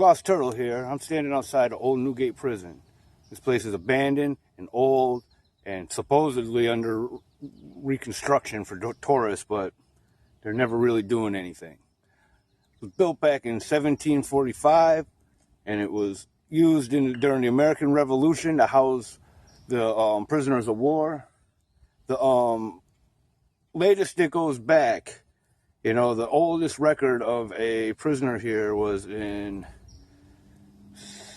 Lost Turtle here. I'm standing outside the old Newgate Prison. This place is abandoned and old and supposedly under reconstruction for tourists, but they're never really doing anything. It was built back in 1745, and it was used during the American Revolution to house the prisoners of war. The latest it goes back, you know, the oldest record of a prisoner here was in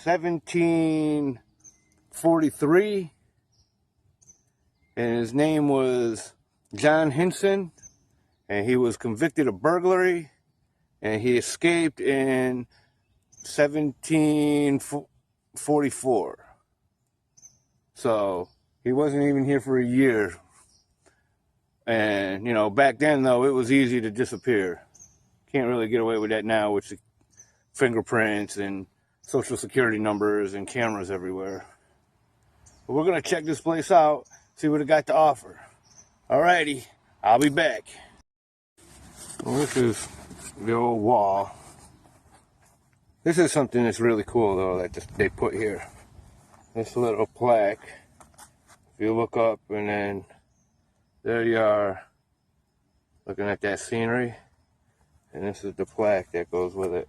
1743, and his name was John Hinson, and he was convicted of burglary, and he escaped in 1744. So he wasn't even here for a year. And, you know, back then, though, it was easy to disappear. Can't really get away with that now with the fingerprints and social security numbers and cameras everywhere. But we're going to check this place out, see what it got to offer. Alrighty, I'll be back. Well, this is the old wall. This is something that's really cool, though, that they put here. This little plaque. If you look up, and then there you are, looking at that scenery. And this is the plaque that goes with it.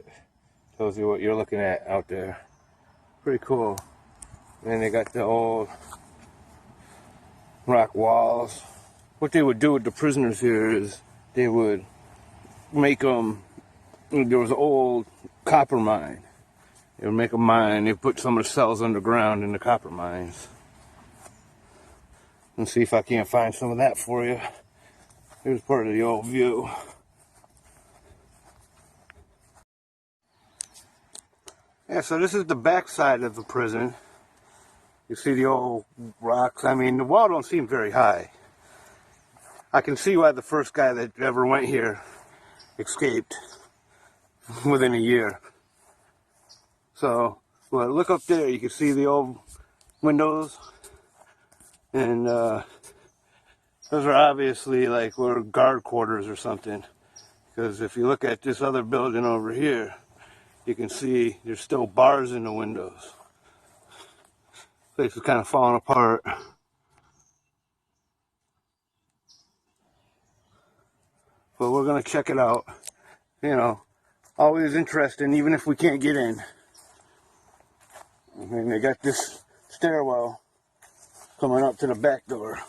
Tells you what you're looking at out there. Pretty cool. And then they got the old rock walls. What they would do with the prisoners here is they would make them, there was an old copper mine. They would make a mine, they put some of the cells underground in the copper mines. Let's see if I can't find some of that for you. Here's part of the old view. Yeah, so this is the back side of the prison. You see the old rocks. I mean, the wall don't seem very high. I can see why the first guy that ever went here escaped within a year. So, well, look up there. You can see the old windows. And those are obviously like guard quarters or something. Because if you look at this other building over here, you can see there's still bars in the windows. Place is kind of falling apart. But we're going to check it out. You know, always interesting, even if we can't get in. And they got this stairwell coming up to the back door.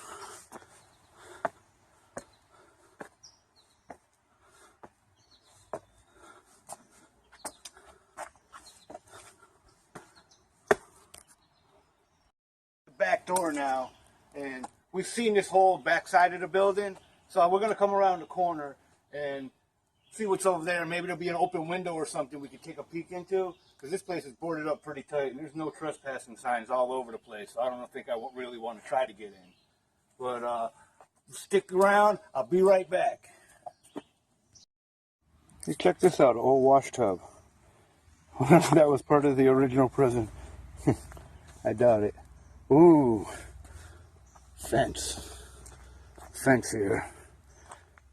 Back door now, and we've seen this whole back side of the building, so we're going to come around the corner and see what's over there. Maybe there'll be an open window or something we could take a peek into, because this place is boarded up pretty tight and there's no trespassing signs all over the place, so I don't think I really want to try to get in. But stick around, I'll be right back. Hey, check this out, an old wash tub. I wonder if that was part of the original prison. I doubt it. Ooh, fence here,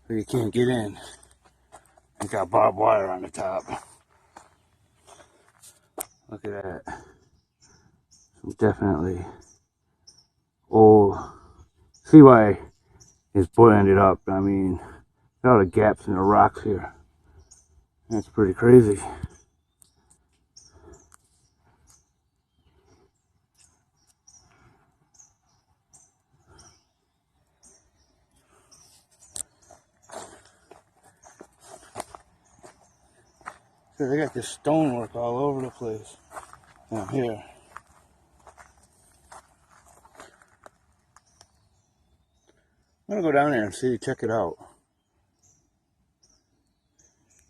so you can't get in. It's got barbed wire on the top. Look at that. So definitely old. See why his boy ended up. I mean, look at all the gaps in the rocks here. That's pretty crazy. So they got this stonework all over the place. Now here. I'm gonna go down there and see, check it out.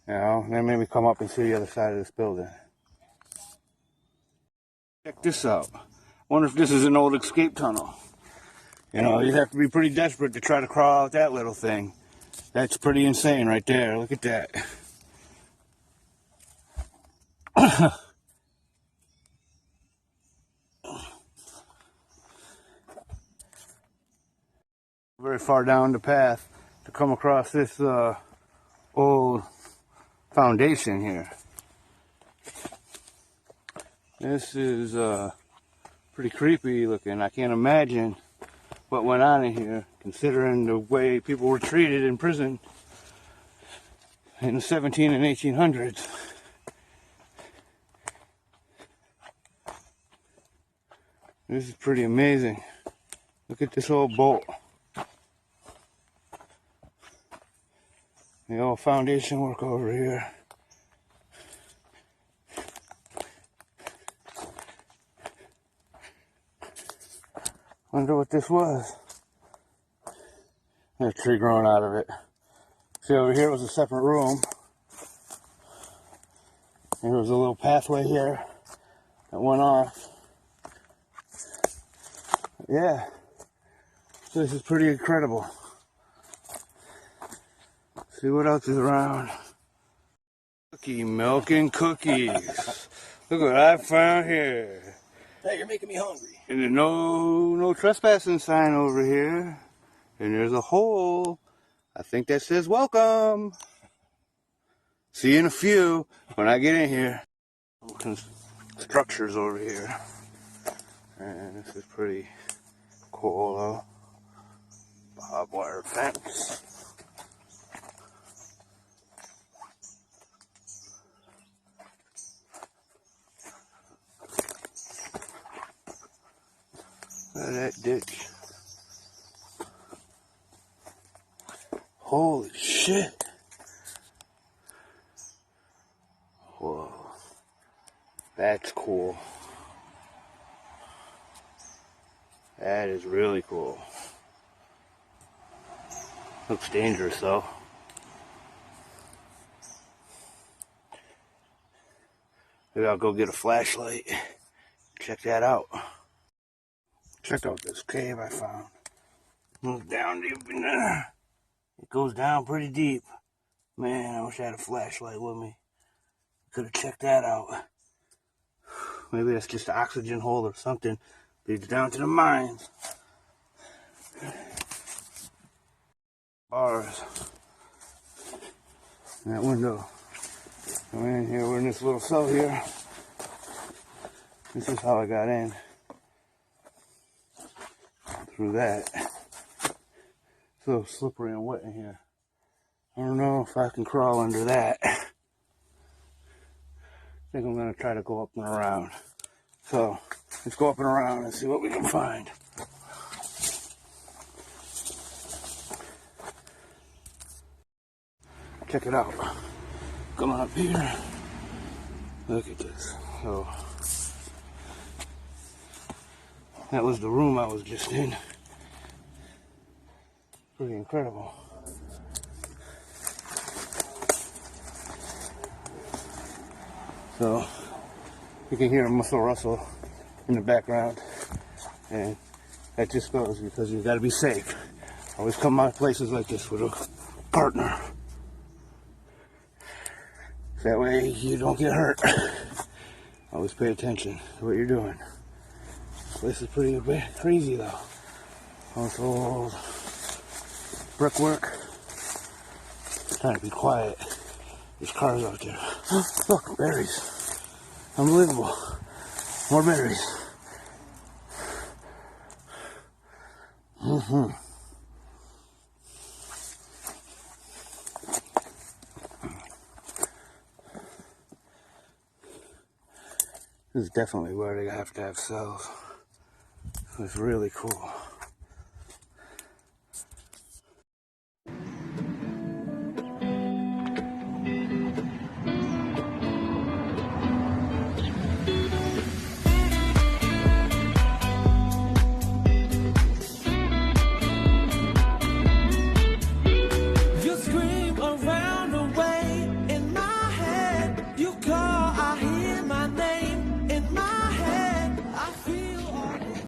You know, then maybe come up and see the other side of this building. Check this out. I wonder if this is an old escape tunnel. You know, you'd have to be pretty desperate to try to crawl out that little thing. That's pretty insane right there. Look at that. Very far down the path to come across this old foundation here. This is pretty creepy looking. I can't imagine what went on in here, considering the way people were treated in prison in the 17 and 1800s. This is pretty amazing. Look at this old bolt. The old foundation work over here. Wonder what this was. There's a tree growing out of it. See, over here was a separate room. There was a little pathway here that went off. Yeah, this is pretty incredible. See what else is around. Cookie, milk and cookies. Look what I found here. Hey, you're making me hungry. And there's no trespassing sign over here. And there's a hole, I think that says welcome. See you in a few when I get in here. Structures over here. And this is pretty cool though. Barbed wire fence. Look at that ditch. Holy shit. Whoa. That's cool. That is really cool. Looks dangerous though. Maybe I'll go get a flashlight. Check that out. Check out this cave I found. Goes down deep in there. It goes down pretty deep. Man, I wish I had a flashlight with me. Could have checked that out. Maybe that's just an oxygen hole or something. Leads down to the mines. Bars. And that window. We're in here. We're in this little cell here. This is how I got in. Through that. It's a little slippery and wet in here. I don't know if I can crawl under that. I think I'm going to try to go up and around. So, let's go up and around and see what we can find. Check it out. Coming up here. Look at this. So, that was the room I was just in. Pretty incredible. So, you can hear a muscle rustle in the background. And that just goes because you gotta be safe. Always come by places like this with a partner. That way you don't get hurt. Always pay attention to what you're doing. This place is pretty crazy though. All this old brickwork. Trying to be quiet. There's cars out there. Oh, look, berries. Unbelievable. More berries. This is definitely where they have to have cells. It's really cool.